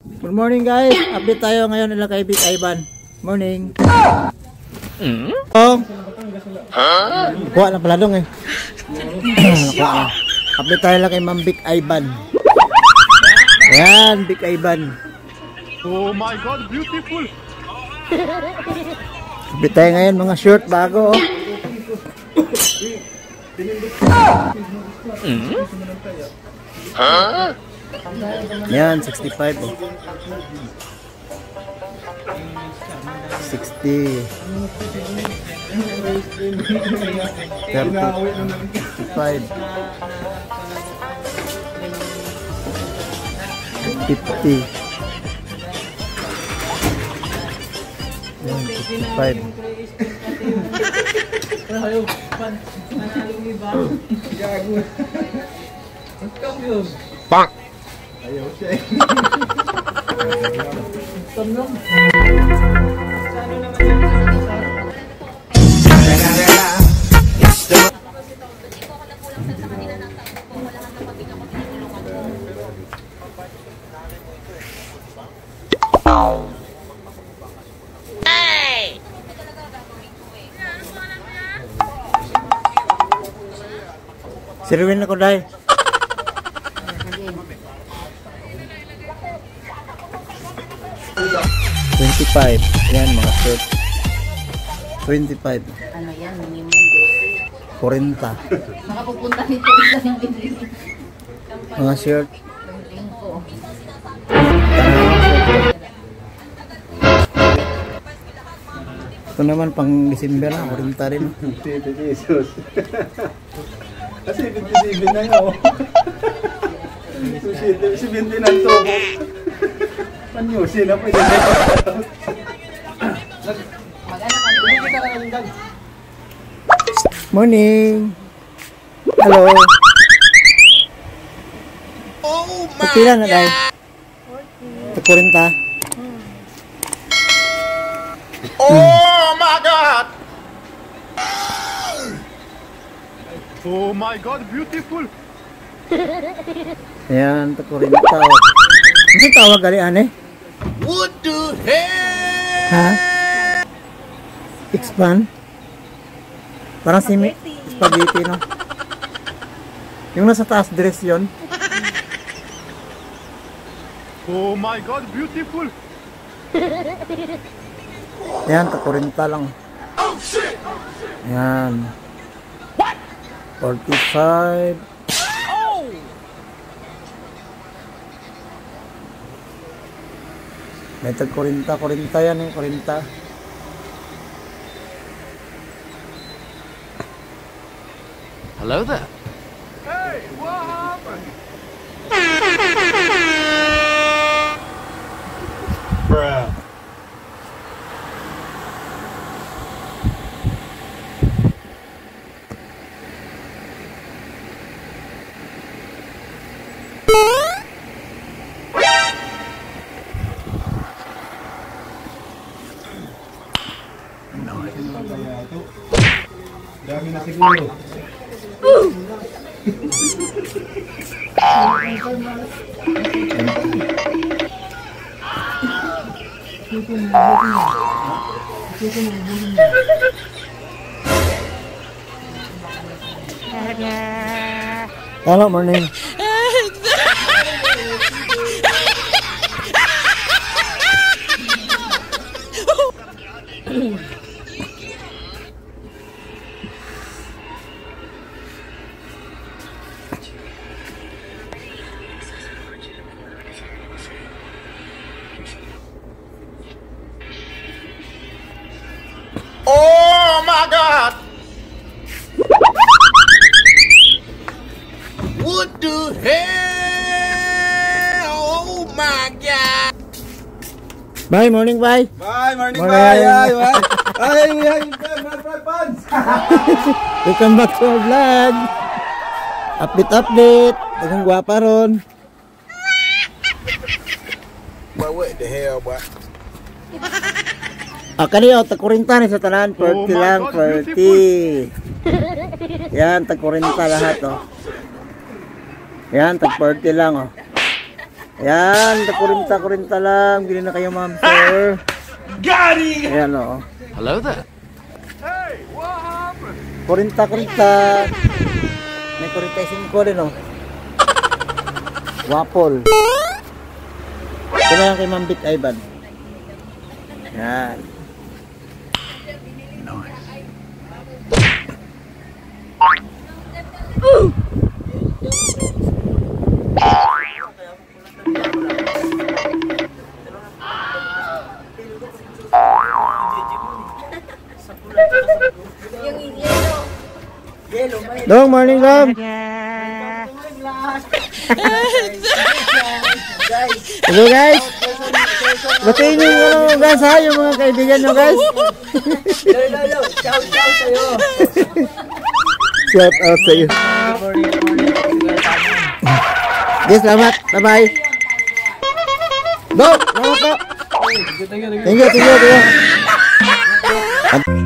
Good morning guys, update tayo ngayon nila kay Big Ivan. Morning. Oh. Kuha na pala dong eh. Update tayo lang kay Ma'am Big Ivan. Ayan, Big Ivan. Oh my God, beautiful. Update tayo ngayon mga short bago. Yan, 65 oh. 60 30 55 50 55 Pak. Ayaw siya eh. Sirwin ako dahil 25. Yan mga short. 25. Ano yan, minimum 40. Makapupunta nito isa ng binili. Mga short. Ito naman pang December na, 40 rin. 50 pesos. Kasi 57 na nga oh. 70 na ito. Panyusin na pwede. Morning. Hello. Oh my Pila na dahil? 40. Oh my God. Oh my God, beautiful. Ayan, 40 tao. Ano tawag gali ane? What the hell? Ha? Expand? Parang spaghetti, no? Yung nasa taas dress yun. Oh my God, beautiful. Ayan, 40 lang. Oh shit. Ayan. What? 45. Oh. May tag 40 yan eh, 40. Hello there. Hey, what happened? Bruh. Dami na siguro. Hello, morning. Oh my God. What the hell? Oh my God. Bye, morning, bye. Bye, morning, Morning. bye. Ay, fans. Welcome back to our vlog. Update. Dagang gwapa ron. What the hell, boy? Kaniyo, tag-40 ni sa tanan, 40 lang, 40. Yan, tag-40 lahat, oh. Yan, tag-40 lang, oh. Ayan, kurinta lang. Bili na kayo, ma'am, sir. Ayan, o. Hello there. Kurinta. May 45 din, o. Wapol. Ito na yan kay Ma'am Bit Ivan. Ayan. Dong, morning, Dong. Hello, guys. Batiin nyo yung guys, ha? Yung mga kaibigan nyo, guys. Shout sa'yo. Shout out sa'yo. Guys, salamat. Bye-bye. Go! Salamat po. Thank you.